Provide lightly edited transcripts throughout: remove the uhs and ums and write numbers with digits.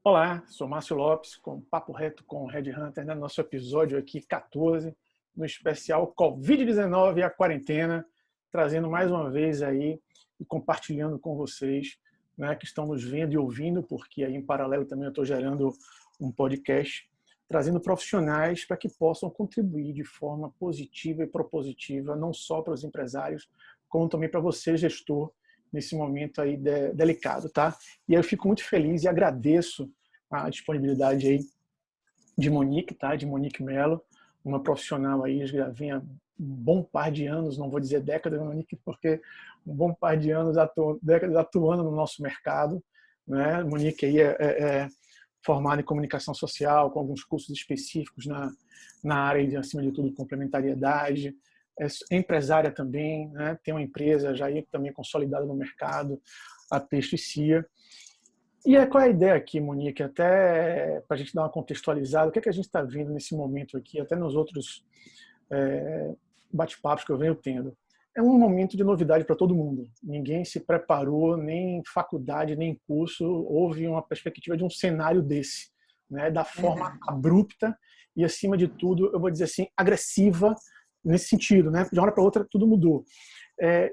Olá, sou Márcio Lopes, com Papo Reto com o Red Hunter, no nosso episódio aqui 14, no especial Covid-19 e a quarentena, trazendo mais uma vez aí e compartilhando com vocês, né, que estão nos vendo e ouvindo, porque aí em paralelo também eu estou gerando um podcast, trazendo profissionais para que possam contribuir de forma positiva e propositiva, não só para os empresários, como também para você, gestor, nesse momento aí delicado, tá? E eu fico muito feliz e agradeço a disponibilidade aí de Monique, tá? De Monique Mello, uma profissional aí, já vem há um bom par de anos, não vou dizer décadas, Monique, porque um bom par de anos, décadas atuando no nosso mercado, né? Monique aí é formada em comunicação social, com alguns cursos específicos na área de, acima de tudo, complementariedade, é empresária também, né? Tem uma empresa já aí também consolidada no mercado, a Texto e Cia. E qual é a ideia aqui, Monique? Até para a gente dar uma contextualizada, o que é que a gente está vendo nesse momento aqui, até nos outros bate-papos que eu venho tendo? É um momento de novidade para todo mundo. Ninguém se preparou, nem faculdade, nem curso, houve uma perspectiva de um cenário desse, né? Da forma abrupta e, acima de tudo, eu vou dizer assim, agressiva nesse sentido, né? De uma hora para outra, tudo mudou.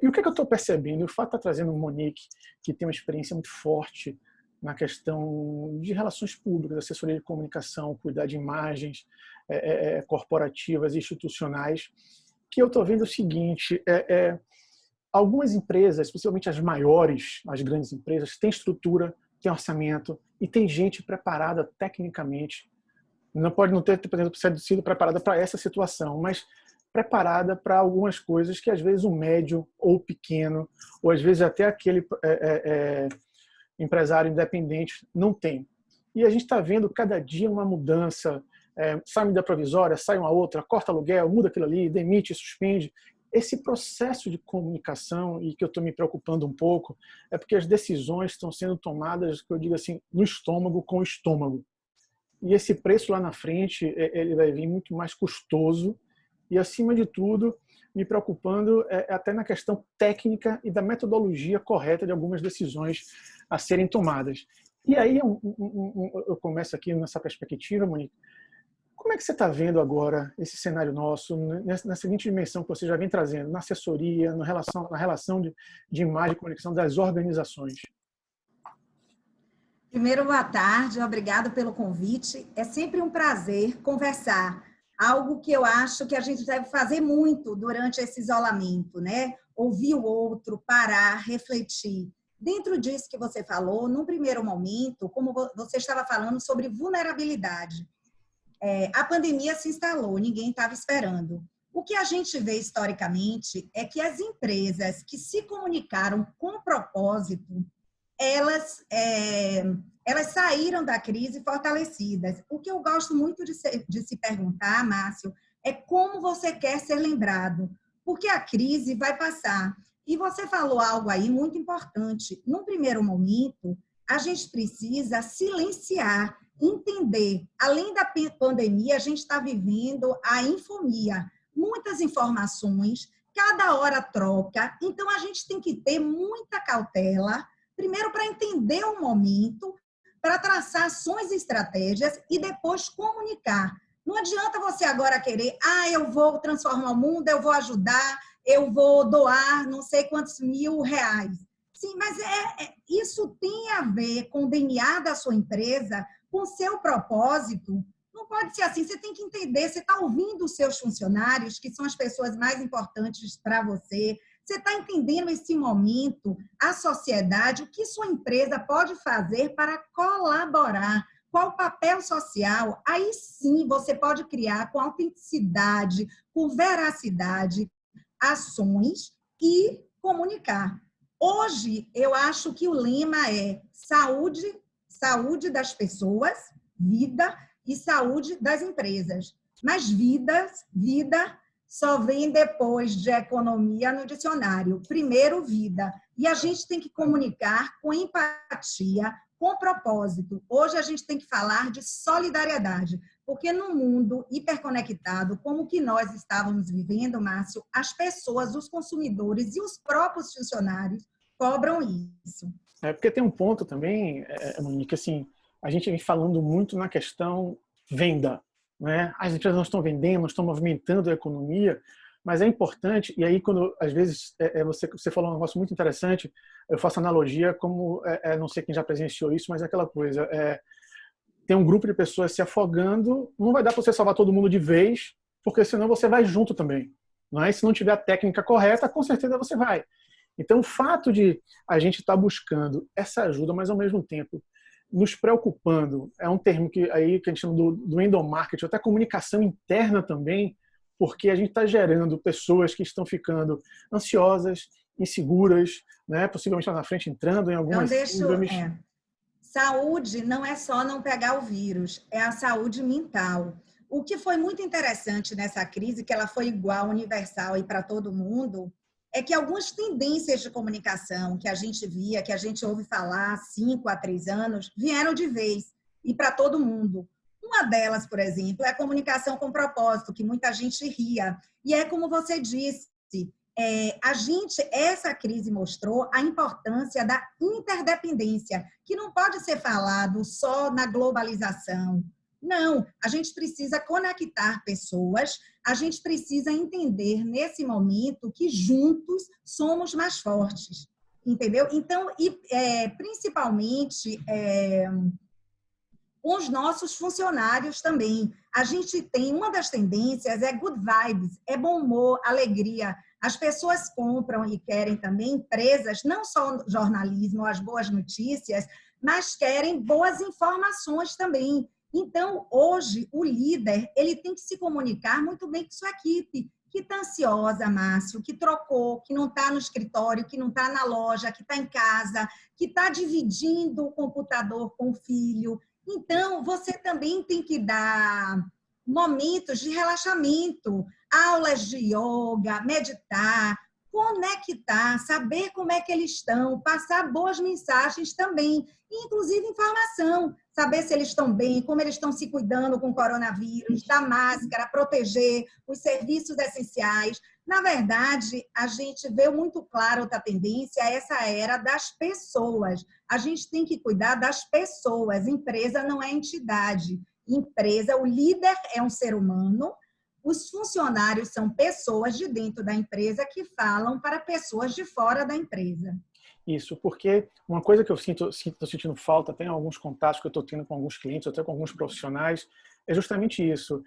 E o que é que eu estou percebendo? O fato de estar trazendo o Monique, que tem uma experiência muito forte na questão de relações públicas, assessoria de comunicação, cuidar de imagens corporativas e institucionais, que eu estou vendo o seguinte, algumas empresas, especialmente as maiores, as grandes empresas, têm estrutura, têm orçamento e tem gente preparada tecnicamente. Não pode não ter, por exemplo, sido preparada para essa situação, mas preparada para algumas coisas que às vezes o médio ou o pequeno, ou às vezes até aquele empresário independente não tem. E a gente está vendo cada dia uma mudança, sai uma medida provisória, sai uma outra, corta aluguel, muda aquilo ali, demite, suspende. Esse processo de comunicação, e que eu estou me preocupando um pouco, é porque as decisões estão sendo tomadas, que eu digo assim, no estômago com o estômago. E esse preço lá na frente, ele vai vir muito mais custoso e, acima de tudo, me preocupando até na questão técnica e da metodologia correta de algumas decisões a serem tomadas. E aí eu começo aqui nessa perspectiva, Monique. Como é que você está vendo agora esse cenário nosso, na seguinte dimensão que você já vem trazendo, na assessoria, na relação de imagem e comunicação das organizações? Primeiro, boa tarde, obrigado pelo convite. É sempre um prazer conversar, algo que eu acho que a gente deve fazer muito durante esse isolamento, né? Ouvir o outro, parar, refletir. Dentro disso que você falou, num primeiro momento, como você estava falando sobre vulnerabilidade, a pandemia se instalou, ninguém estava esperando. O que a gente vê historicamente é que as empresas que se comunicaram com propósito, elas saíram da crise fortalecidas. O que eu gosto muito de se perguntar, Márcio, é como você quer ser lembrado, porque a crise vai passar. E você falou algo aí muito importante. Num primeiro momento, a gente precisa silenciar, entender. Além da pandemia, a gente está vivendo a infomia. Muitas informações, cada hora troca. Então, a gente tem que ter muita cautela, primeiro para entender o momento, para traçar ações e estratégias e depois comunicar. Não adianta você agora querer, eu vou transformar o mundo, eu vou ajudar, eu vou doar não sei quantos R$1.000. Sim, mas isso tem a ver com o DNA da sua empresa, com o seu propósito. Não pode ser assim, você tem que entender, você está ouvindo os seus funcionários, que são as pessoas mais importantes para você, você está entendendo esse momento, a sociedade, o que sua empresa pode fazer para colaborar, qual o papel social? Aí sim você pode criar com autenticidade, com veracidade, ações e comunicar. Hoje, eu acho que o lema é saúde das pessoas, vida, e saúde das empresas. Mas vida só vem depois de economia no dicionário. Primeiro, vida. E a gente tem que comunicar com empatia, com propósito. Hoje a gente tem que falar de solidariedade, porque no mundo hiperconectado, como que nós estávamos vivendo, Márcio, as pessoas, os consumidores e os próprios funcionários cobram isso. Porque tem um ponto também, Monique, assim, a gente vem falando muito na questão venda, né? As empresas não estão vendendo, não estão movimentando a economia, mas é importante, e aí quando às vezes você falou um negócio muito interessante, eu faço analogia como, não sei quem já presenciou isso, mas é aquela coisa, tem um grupo de pessoas se afogando, não vai dar para você salvar todo mundo de vez, porque senão você vai junto também. Não é? Se não tiver a técnica correta, com certeza você vai. Então, o fato de a gente estar buscando essa ajuda, mas ao mesmo tempo nos preocupando, é um termo que a gente chama do endomarketing, até comunicação interna também, porque a gente está gerando pessoas que estão ficando ansiosas, inseguras, né? Possivelmente lá na frente entrando em algumas síndromes. Saúde não é só não pegar o vírus, é a saúde mental. O que foi muito interessante nessa crise, que ela foi igual, universal e para todo mundo, é que algumas tendências de comunicação que a gente via, que a gente ouve falar há 5 a 3 anos, vieram de vez e para todo mundo. Uma delas, por exemplo, é a comunicação com propósito, que muita gente ria. E é como você disse, essa crise mostrou a importância da interdependência, que não pode ser falado só na globalização. Não, a gente precisa conectar pessoas, a gente precisa entender nesse momento que juntos somos mais fortes, entendeu? Então, principalmente com os nossos funcionários também. A gente tem, uma das tendências é good vibes, é bom humor, alegria. As pessoas compram e querem também empresas, não só jornalismo, as boas notícias, mas querem boas informações também. Então, hoje, o líder ele tem que se comunicar muito bem com sua equipe, que está ansiosa, Márcio, que trocou, que não está no escritório, que não está na loja, que está em casa, que está dividindo o computador com o filho. Então, você também tem que dar momentos de relaxamento, aulas de yoga, meditar, conectar, saber como é que eles estão, passar boas mensagens também, inclusive informação, saber se eles estão bem, como eles estão se cuidando com o coronavírus, da máscara, proteger os serviços essenciais. Na verdade, a gente vê muito claro outra tendência, essa era das pessoas. A gente tem que cuidar das pessoas, empresa não é entidade. Empresa, o líder é um ser humano, os funcionários são pessoas de dentro da empresa que falam para pessoas de fora da empresa. Isso, porque uma coisa que eu estou sentindo falta, tem alguns contatos que eu estou tendo com alguns clientes, até com alguns profissionais, é justamente isso.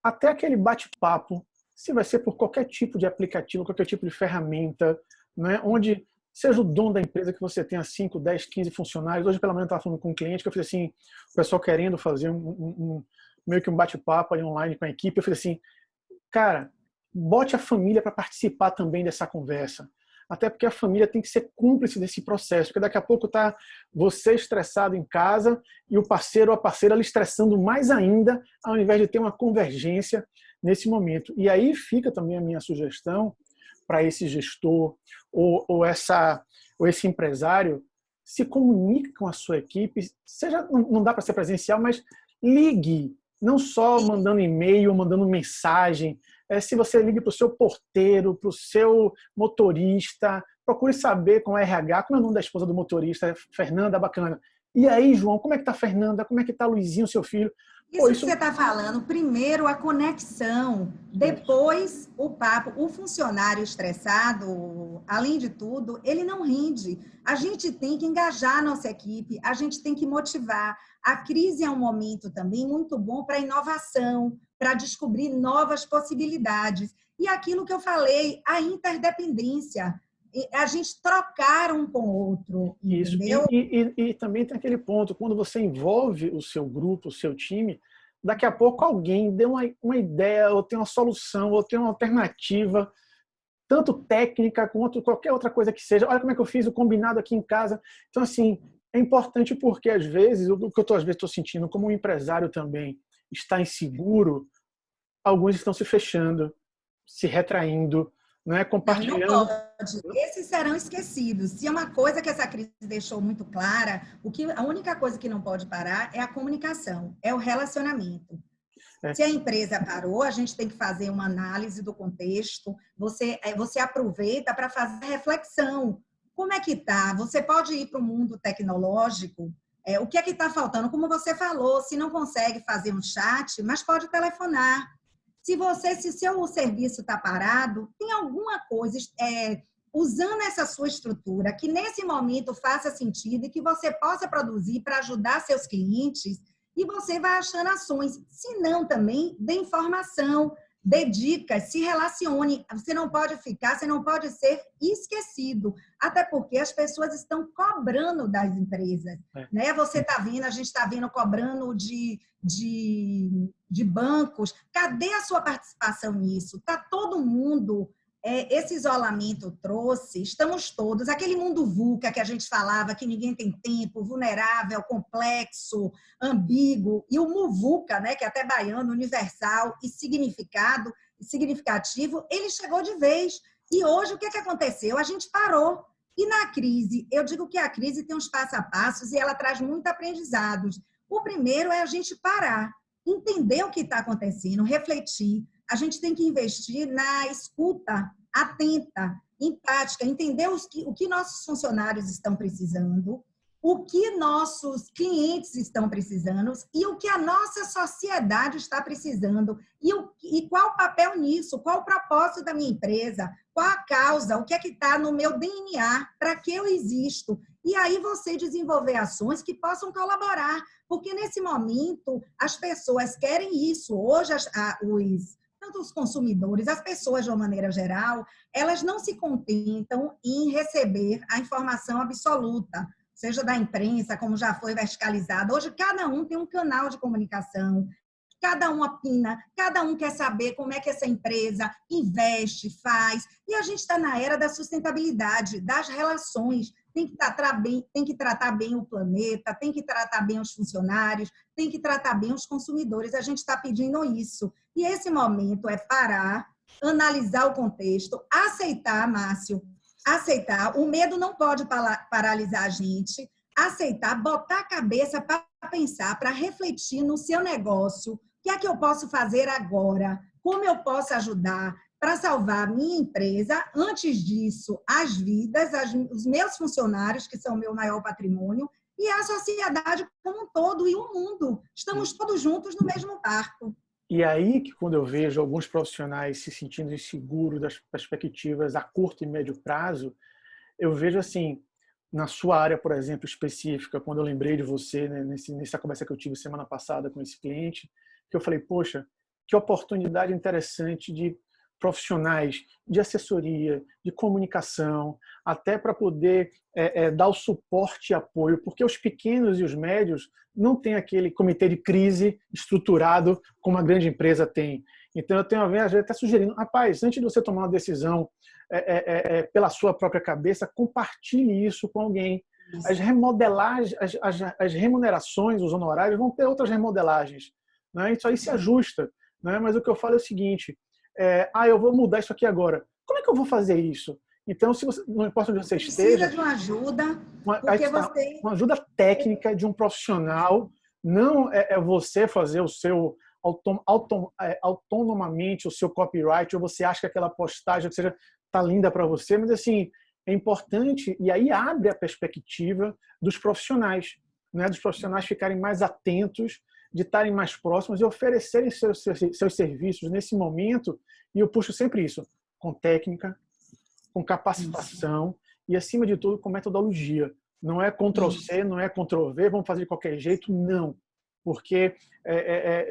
Até aquele bate-papo, se vai ser por qualquer tipo de aplicativo, qualquer tipo de ferramenta, né, onde seja o dono da empresa que você tenha 5, 10, 15 funcionários. Hoje pela manhã eu estava falando com um cliente que eu fiz assim, o pessoal querendo fazer meio que um bate-papo aí online com a equipe, eu fiz assim, cara, bote a família para participar também dessa conversa. Até porque a família tem que ser cúmplice desse processo, porque daqui a pouco tá você estressado em casa e o parceiro ou a parceira ali estressando mais ainda, ao invés de ter uma convergência nesse momento. E aí fica também a minha sugestão para esse gestor ou esse empresário, se comunique com a sua equipe, seja, não dá para ser presencial, mas ligue, não só mandando e-mail, mandando mensagem. Se você liga para o seu porteiro, para o seu motorista, procure saber com o RH, como é o nome da esposa do motorista, Fernanda, bacana. E aí, João, como é que está a Fernanda? Como é que está Luizinho, seu filho? Isso que você está falando, primeiro a conexão, depois o papo. O funcionário estressado, além de tudo, ele não rende. A gente tem que engajar a nossa equipe, a gente tem que motivar. A crise é um momento também muito bom para inovação, para descobrir novas possibilidades. E aquilo que eu falei, a interdependência, a gente trocar um com o outro, entendeu? Isso. E também tem aquele ponto, quando você envolve o seu grupo, o seu time, daqui a pouco alguém deu uma ideia, ou tem uma solução, ou tem uma alternativa, tanto técnica quanto qualquer outra coisa que seja. Olha como é que eu fiz o combinado aqui em casa. Então, assim, é importante porque, às vezes, o que eu estou sentindo como um empresário também está inseguro, alguns estão se fechando, se retraindo, né, compartilhando. Não pode. Esses serão esquecidos. Se é uma coisa que essa crise deixou muito clara, a única coisa que não pode parar é a comunicação, é o relacionamento. Se a empresa parou, a gente tem que fazer uma análise do contexto. Você aproveita para fazer reflexão. Como é que está? Você pode ir para o mundo tecnológico, O que é que está faltando? Como você falou, se não consegue fazer um chat, mas pode telefonar. Se seu serviço está parado, tem alguma coisa usando essa sua estrutura que nesse momento faça sentido e que você possa produzir para ajudar seus clientes, e você vai achando ações. Se não, também dê informação, dê dicas, se relacione. Você não pode ser esquecido, até porque as pessoas estão cobrando das empresas. Né? Você está vendo, a gente está vendo cobrando de bancos. Cadê a sua participação nisso? Está todo mundo... esse isolamento trouxe, estamos todos, aquele mundo VUCA que a gente falava, que ninguém tem tempo, vulnerável, complexo, ambíguo, e o MUVUCA, né, que é até baiano, universal e significativo, ele chegou de vez. E hoje, o que aconteceu? A gente parou. E na crise, eu digo que a crise tem uns passo a passos e ela traz muito aprendizados. O primeiro é a gente parar, entender o que está acontecendo, refletir. A gente tem que investir na escuta atenta, empática, entender o que nossos funcionários estão precisando, o que nossos clientes estão precisando e o que a nossa sociedade está precisando. E qual o papel nisso? Qual o propósito da minha empresa? Qual a causa? O que é que está no meu DNA? Para que eu existo? E aí você desenvolver ações que possam colaborar, porque nesse momento as pessoas querem isso. Hoje tanto os consumidores, as pessoas de uma maneira geral, elas não se contentam em receber a informação absoluta, seja da imprensa, como já foi verticalizada. Hoje cada um tem um canal de comunicação, cada um opina, cada um quer saber como é que essa empresa investe, faz. E a gente está na era da sustentabilidade, das relações. Tem que tratar bem o planeta, tem que tratar bem os funcionários, tem que tratar bem os consumidores. A gente está pedindo isso. E esse momento é parar, analisar o contexto, aceitar, Márcio, aceitar. O medo não pode paralisar a gente. Aceitar, botar a cabeça para pensar, para refletir no seu negócio. O que é que eu posso fazer agora? Como eu posso ajudar para salvar a minha empresa? Antes disso, as vidas, os meus funcionários, que são o meu maior patrimônio, e a sociedade como um todo, e o mundo. Estamos todos juntos no mesmo barco. E aí que quando eu vejo alguns profissionais se sentindo inseguros das perspectivas a curto e médio prazo, eu vejo assim, na sua área, por exemplo, específica, quando eu lembrei de você, né, nessa conversa que eu tive semana passada com esse cliente, que eu falei, poxa, que oportunidade interessante de profissionais de assessoria, de comunicação, até para poder dar o suporte e apoio, porque os pequenos e os médios não têm aquele comitê de crise estruturado como a grande empresa tem. Então, eu tenho às vezes até sugerindo, rapaz, antes de você tomar uma decisão pela sua própria cabeça, compartilhe isso com alguém. As remodelagens, as remunerações, os honorários vão ter outras remodelagens. Né? Isso aí se ajusta. Né? Mas o que eu falo é o seguinte, eu vou mudar isso aqui agora. Como é que eu vou fazer isso? Então, se você, não importa onde você esteja... Precisa de uma ajuda, porque você... Uma ajuda técnica de um profissional, não é você fazer o seu autonomamente o seu copyright, ou você acha que aquela postagem que seja tá linda para você, mas assim, é importante, e aí abre a perspectiva dos profissionais, né? Dos profissionais ficarem mais atentos, de estarem mais próximos e oferecerem seus serviços nesse momento, e eu puxo sempre isso, com técnica, com capacitação e, acima de tudo, com metodologia. Não é Ctrl+C, não é Ctrl+V, vamos fazer de qualquer jeito, não. Porque,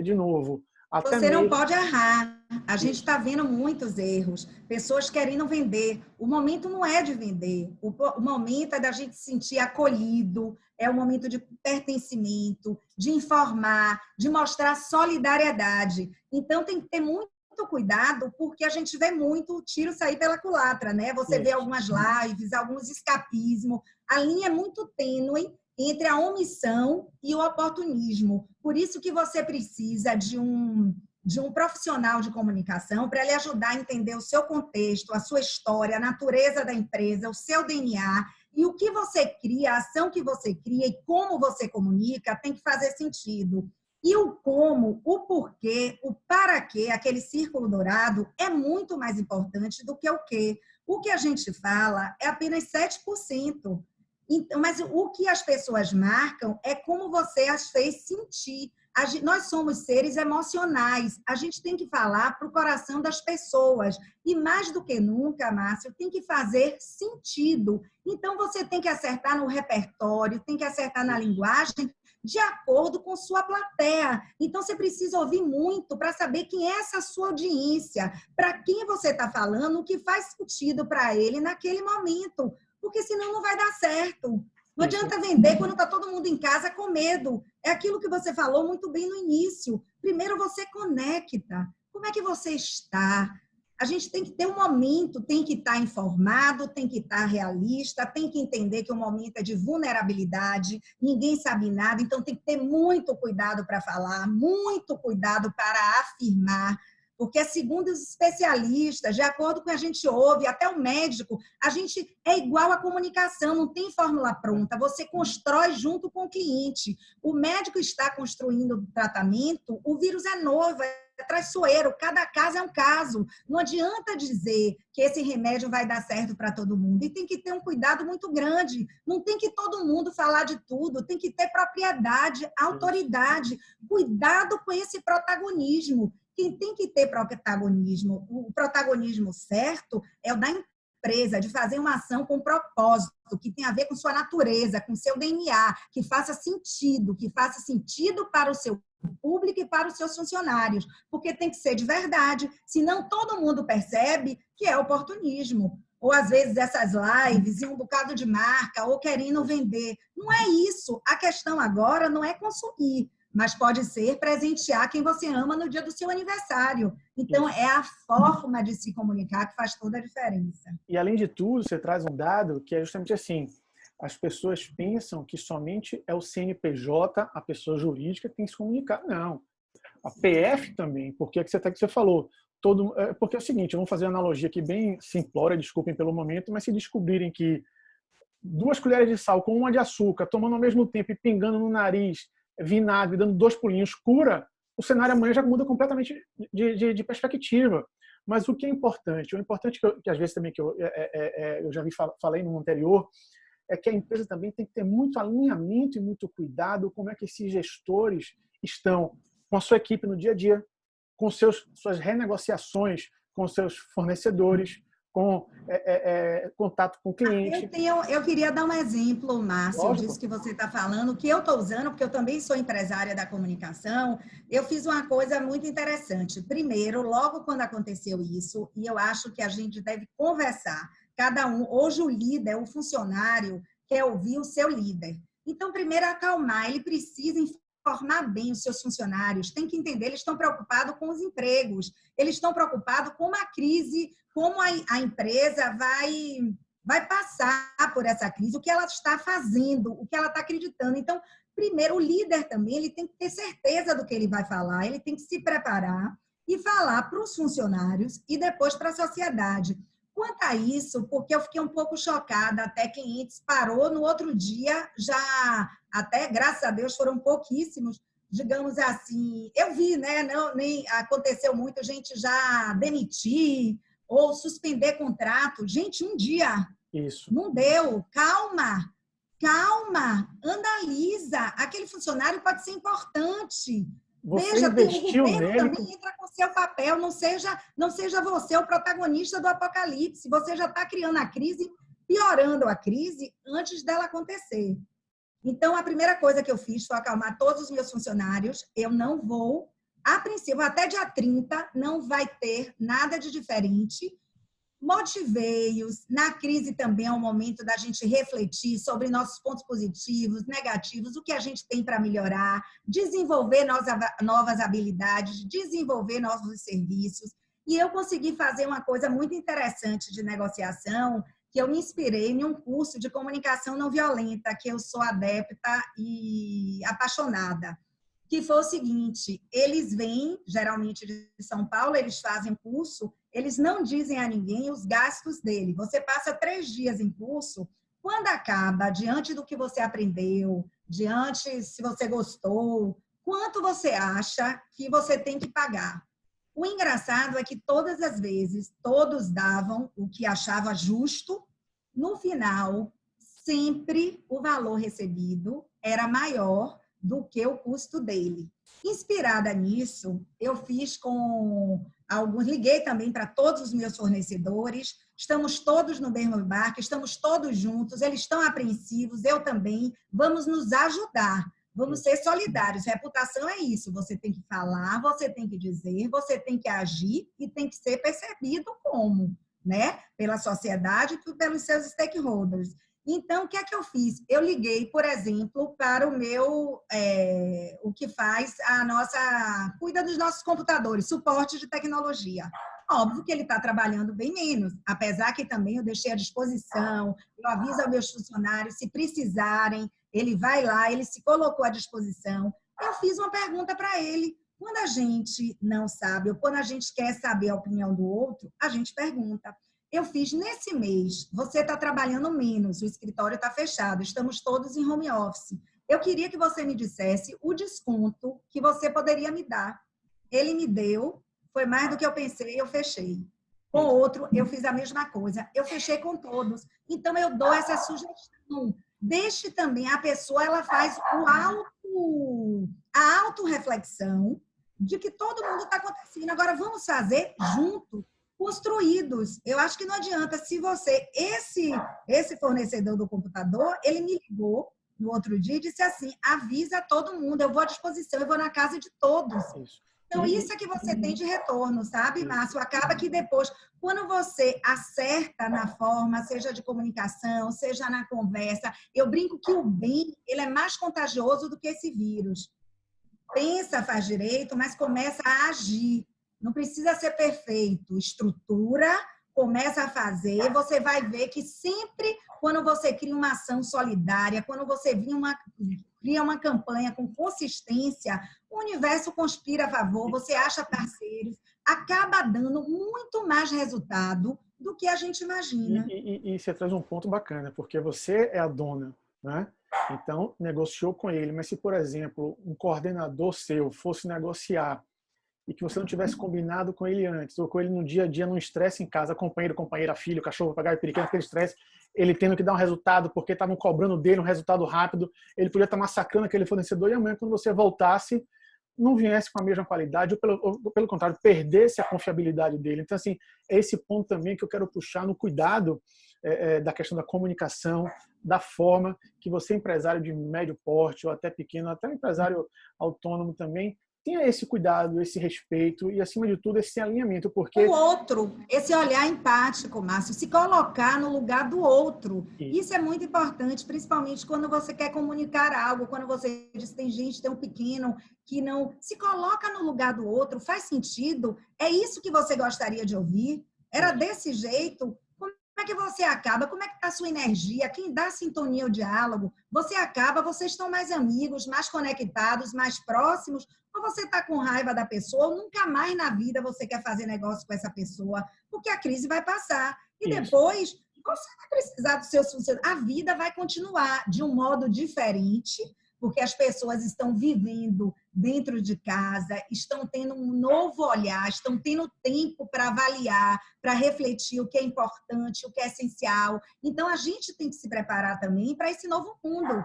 de novo... Você não pode errar. A gente está vendo muitos erros. Pessoas querendo vender. O momento não é de vender. O momento é da gente se sentir acolhido. É o momento de pertencimento, de informar, de mostrar solidariedade. Então, tem que ter muito cuidado, porque a gente vê muito tiro sair pela culatra, né? Você vê algumas lives, alguns escapismo. A linha é muito tênue entre a omissão e o oportunismo. Por isso que você precisa de um profissional de comunicação para lhe ajudar a entender o seu contexto, a sua história, a natureza da empresa, o seu DNA, e o que você cria, a ação que você cria e como você comunica tem que fazer sentido. E o como, o porquê, o para quê, aquele círculo dourado, é muito mais importante do que o quê. O que a gente fala é apenas 7%. Então, mas o que as pessoas marcam é como você as fez sentir. Nós somos seres emocionais, a gente tem que falar para o coração das pessoas. E mais do que nunca, Márcio, tem que fazer sentido. Então, você tem que acertar no repertório, tem que acertar na linguagem, de acordo com sua plateia. Então, você precisa ouvir muito para saber quem é essa sua audiência, para quem você está falando, o que faz sentido para ele naquele momento, porque senão não vai dar certo. Não adianta vender quando está todo mundo em casa com medo. É aquilo que você falou muito bem no início. Primeiro você conecta. Como é que você está? A gente tem que ter um momento, tem que estar informado, tem que estar realista, tem que entender que o momento é de vulnerabilidade, ninguém sabe nada, então tem que ter muito cuidado para falar, muito cuidado para afirmar, porque, segundo os especialistas, de acordo com o que a gente ouve, até o médico, a gente é igual à comunicação, não tem fórmula pronta, você constrói junto com o cliente. O médico está construindo o tratamento, o vírus é novo, é traiçoeiro, cada caso é um caso. Não adianta dizer que esse remédio vai dar certo para todo mundo. E tem que ter um cuidado muito grande. Não tem que todo mundo falar de tudo, tem que ter propriedade, autoridade. Cuidado com esse protagonismo. Quem tem que ter protagonismo, o protagonismo certo é o da empresa, de fazer uma ação com propósito, que tem a ver com sua natureza, com seu DNA, que faça sentido para o seu público e para os seus funcionários, porque tem que ser de verdade, senão todo mundo percebe que é oportunismo. Ou, às vezes, essas lives e um bocado de marca, ou querendo vender. Não é isso. A questão agora não é consumir, mas pode ser presentear quem você ama no dia do seu aniversário. Então, é a forma de se comunicar que faz toda a diferença. E, além de tudo, você traz um dado que é justamente assim, as pessoas pensam que somente é o CNPJ, a pessoa jurídica, que tem que se comunicar. Não. A PF também, porque é que você falou. Porque é o seguinte, vamos fazer uma analogia aqui bem simplória, desculpem pelo momento, mas se descobrirem que 2 colheres de sal com 1 de açúcar, tomando ao mesmo tempo e pingando no nariz, vinagre, dando 2 pulinhos, cura, o cenário amanhã já muda completamente de perspectiva. Mas o que é importante? O importante que às vezes também que eu já falei no anterior, é que a empresa também tem que ter muito alinhamento e muito cuidado como é que esses gestores estão com a sua equipe no dia a dia, com suas renegociações com seus fornecedores, com contato com o cliente. Eu queria dar um exemplo, Márcio, Lógico. disso que você está falando, que eu estou usando, porque eu também sou empresária da comunicação. Eu fiz uma coisa muito interessante. Primeiro, logo quando aconteceu isso, e eu acho que a gente deve conversar, cada um, hoje o líder, o funcionário, quer ouvir o seu líder. Então, primeiro, acalmar, ele precisa informar bem os seus funcionários, tem que entender, eles estão preocupados com os empregos, eles estão preocupados com uma crise, como a empresa vai passar por essa crise, o que ela está fazendo, o que ela está acreditando. Então, primeiro, o líder também ele tem que ter certeza do que ele vai falar, ele tem que se preparar e falar para os funcionários e depois para a sociedade. Quanto a isso, porque eu fiquei um pouco chocada, até clientes parou no outro dia, já até, graças a Deus, foram pouquíssimos, digamos assim, eu vi, né? Não, nem aconteceu muito, gente já demitir ou suspender contrato. Gente, um dia. Isso. Não deu. Calma, analisa. Aquele funcionário pode ser importante. Você Veja, investiu o governo nele. também entra com seu papel. Não seja você o protagonista do apocalipse. Você já está criando a crise, piorando a crise antes dela acontecer. Então, a primeira coisa que eu fiz foi acalmar todos os meus funcionários. Eu não vou, a princípio, até dia 30, não vai ter nada de diferente. Motivei-os. Na crise também é um momento da gente refletir sobre nossos pontos positivos, negativos, o que a gente tem para melhorar, desenvolver novas habilidades, desenvolver novos serviços. E eu consegui fazer uma coisa muito interessante de negociação, que eu me inspirei em um curso de comunicação não violenta, que eu sou adepta e apaixonada, que foi o seguinte, eles vêm, geralmente de São Paulo, eles fazem curso, eles não dizem a ninguém os gastos dele. Você passa 3 dias em curso, quando acaba, diante do que você aprendeu, diante se você gostou, quanto você acha que você tem que pagar? O engraçado é que todas as vezes, todos davam o que achava justo. No final, sempre o valor recebido era maior do que o custo dele. Inspirada nisso, eu fiz com alguns, liguei também para todos os meus fornecedores, estamos todos no mesmo barco, estamos todos juntos, eles estão apreensivos, eu também, vamos nos ajudar, vamos ser solidários. Reputação é isso, você tem que falar, você tem que dizer, você tem que agir e tem que ser percebido como, né? Pela sociedade e pelos seus stakeholders. Então, o que é que eu fiz? Eu liguei, por exemplo, para o meu, o que faz a nossa, cuida dos nossos computadores, suporte de tecnologia. Óbvio que ele está trabalhando bem menos, apesar que também eu deixei à disposição, eu aviso aos meus funcionários, se precisarem, ele vai lá, ele se colocou à disposição. Eu fiz uma pergunta para ele. Quando a gente não sabe, ou quando a gente quer saber a opinião do outro, a gente pergunta. Eu fiz nesse mês, você está trabalhando menos, o escritório está fechado, estamos todos em home office. Eu queria que você me dissesse o desconto que você poderia me dar. Ele me deu, foi mais do que eu pensei, eu fechei. Com outro, eu fiz a mesma coisa, eu fechei com todos. Então, eu dou essa sugestão. Deixe também, a pessoa ela faz a autorreflexão de que todo mundo está acontecendo. Agora, vamos fazer junto, construídos. Eu acho que não adianta se você, esse fornecedor do computador, ele me ligou no outro dia e disse assim, avisa todo mundo, eu vou à disposição, eu vou na casa de todos. Então, isso é que você tem de retorno, sabe, Márcio? Acaba que depois, quando você acerta na forma, seja de comunicação, seja na conversa, eu brinco que o bem, ele é mais contagioso do que esse vírus. Pensa, faz direito, mas começa a agir. Não precisa ser perfeito. Estrutura, começa a fazer, você vai ver que sempre quando você cria uma ação solidária, quando você cria uma campanha com consistência, o universo conspira a favor, você acha parceiros, acaba dando muito mais resultado do que a gente imagina. E você traz um ponto bacana, porque você é a dona, né? Então, negociou com ele, mas se, por exemplo, um coordenador seu fosse negociar e que você não tivesse combinado com ele antes, ou com ele no dia a dia, num estresse em casa, companheiro, companheira, filho, cachorro, papagaio, periquito, aquele estresse, ele tendo que dar um resultado porque estavam cobrando dele um resultado rápido, ele podia estar massacrando aquele fornecedor e amanhã, quando você voltasse, não viesse com a mesma qualidade, ou pelo contrário, perdesse a confiabilidade dele. Então, assim, é esse ponto também que eu quero puxar no cuidado da questão da comunicação, da forma que você, empresário de médio porte, ou até pequeno, até empresário autônomo também, tenha esse cuidado, esse respeito e, acima de tudo, esse alinhamento, porque... O outro, esse olhar empático, Márcio, se colocar no lugar do outro. Isso é muito importante, principalmente quando você quer comunicar algo, quando você diz que tem gente, tem um pequeno que não... Se coloca no lugar do outro, faz sentido? É isso que você gostaria de ouvir? Era desse jeito? Como é que você acaba? Como é que está a sua energia? Quem dá sintonia ao diálogo? Você acaba, vocês estão mais amigos, mais conectados, mais próximos, ou você está com raiva da pessoa, ou nunca mais na vida você quer fazer negócio com essa pessoa, porque a crise vai passar. E depois, você vai precisar dos seus funcionários. A vida vai continuar de um modo diferente, porque as pessoas estão vivendo dentro de casa, estão tendo um novo olhar, estão tendo tempo para avaliar, para refletir o que é importante, o que é essencial. Então, a gente tem que se preparar também para esse novo mundo.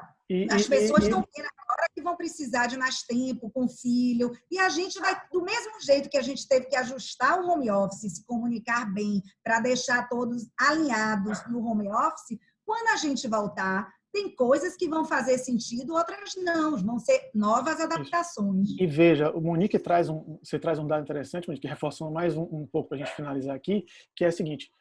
As pessoas estão vendo agora que vão precisar de mais tempo com o filho, e a gente vai, do mesmo jeito que a gente teve que ajustar o home office, se comunicar bem, para deixar todos alinhados no home office, quando a gente voltar, tem coisas que vão fazer sentido, outras não, vão ser novas adaptações. E veja, o Monique você traz um dado interessante, Monique, reforçando mais um pouco para a gente finalizar aqui, que é o seguinte,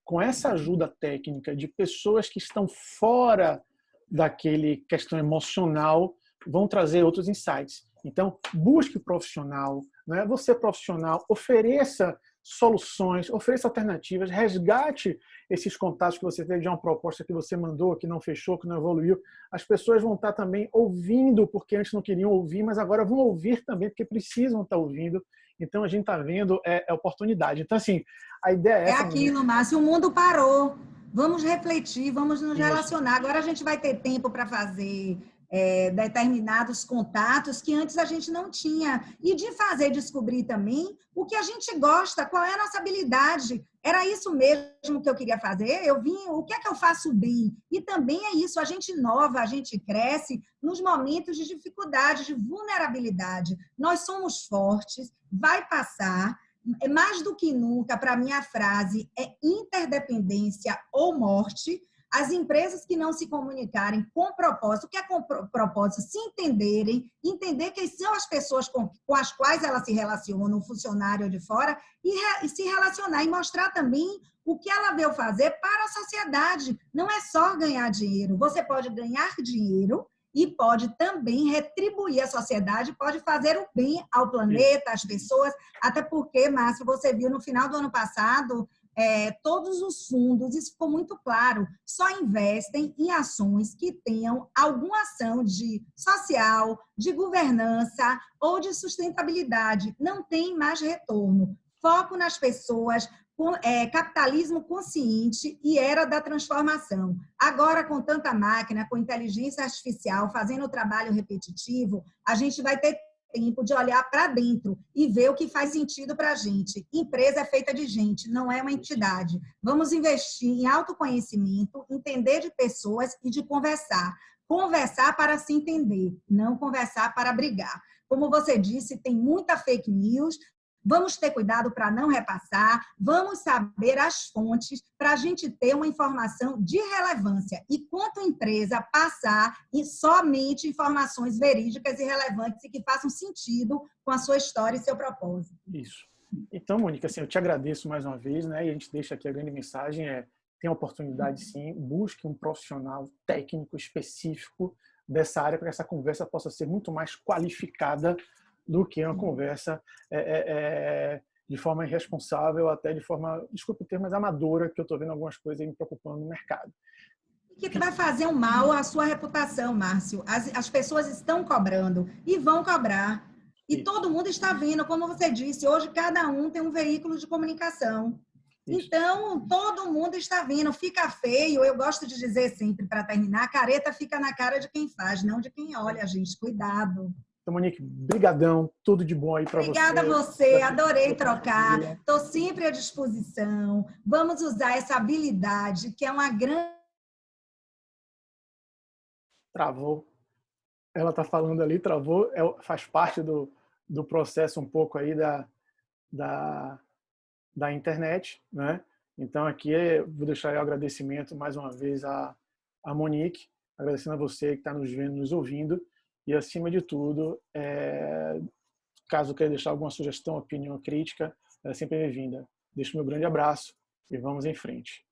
com essa ajuda técnica de pessoas que estão fora daquele questão emocional, vão trazer outros insights. Então, busque profissional, né? Você profissional, ofereça soluções, ofereça alternativas, resgate esses contatos que você teve de uma proposta que você mandou, que não fechou, que não evoluiu. As pessoas vão estar também ouvindo, porque antes não queriam ouvir, mas agora vão ouvir também, porque precisam estar ouvindo. Então, a gente está vendo oportunidade. Então, assim, a ideia é essa. É aquilo, Márcio, o mundo parou. Vamos refletir, vamos nos relacionar. Agora a gente vai ter tempo para fazer determinados contatos que antes a gente não tinha. E de fazer descobrir também o que a gente gosta, qual é a nossa habilidade. Era isso mesmo que eu queria fazer. Eu vim, o que é que eu faço bem? E também é isso, a gente inova, a gente cresce nos momentos de dificuldade, de vulnerabilidade. Nós somos fortes, vai passar. Mais do que nunca, para mim, a frase é interdependência ou morte. As empresas que não se comunicarem com propósito, o que é com propósito? Se entenderem, entender quem são as pessoas com as quais ela se relaciona, um funcionário de fora, e se relacionar e mostrar também o que ela veio fazer para a sociedade. Não é só ganhar dinheiro. Você pode ganhar dinheiro e pode também retribuir a sociedade, pode fazer o bem ao planeta, às pessoas, até porque, Márcio, você viu no final do ano passado, todos os fundos, isso ficou muito claro, só investem em ações que tenham alguma ação de social, de governança ou de sustentabilidade. Não tem mais retorno. Foco nas pessoas, capitalismo consciente e era da transformação. Agora, com tanta máquina, com inteligência artificial, fazendo o trabalho repetitivo, a gente vai ter tempo de olhar para dentro e ver o que faz sentido para a gente. Empresa é feita de gente, não é uma entidade. Vamos investir em autoconhecimento, entender de pessoas e de conversar. Conversar para se entender, não conversar para brigar. Como você disse, tem muita fake news. Vamos ter cuidado para não repassar, vamos saber as fontes para a gente ter uma informação de relevância. E quanto empresa passar somente informações verídicas e relevantes e que façam sentido com a sua história e seu propósito. Isso. Então, Mônica, assim, eu te agradeço mais uma vez, né? E a gente deixa aqui a grande mensagem, tem a oportunidade sim, busque um profissional técnico específico dessa área para que essa conversa possa ser muito mais qualificada do que uma conversa de forma irresponsável, até de forma, desculpe o termo, mas amadora, que eu estou vendo algumas coisas aí me preocupando no mercado. Que vai fazer um mal à sua reputação, Márcio. As pessoas estão cobrando e vão cobrar. E isso. Todo mundo está vendo, como você disse, hoje cada um tem um veículo de comunicação. Isso. Então, todo mundo está vendo, fica feio. Eu gosto de dizer sempre, para terminar, a careta fica na cara de quem faz, não de quem olha, gente. Cuidado. Então, Monique, brigadão, tudo de bom aí para você. Obrigada a você, adorei trocar, estou sempre à disposição. Vamos usar essa habilidade, que é uma grande... Travou. Ela está falando ali, travou, faz parte do processo um pouco aí da internet, né? Então, aqui vou deixar o agradecimento mais uma vez a Monique, agradecendo a você que está nos vendo, nos ouvindo. E, acima de tudo, caso queira deixar alguma sugestão, opinião, crítica, é sempre bem-vinda. Deixo meu grande abraço e vamos em frente.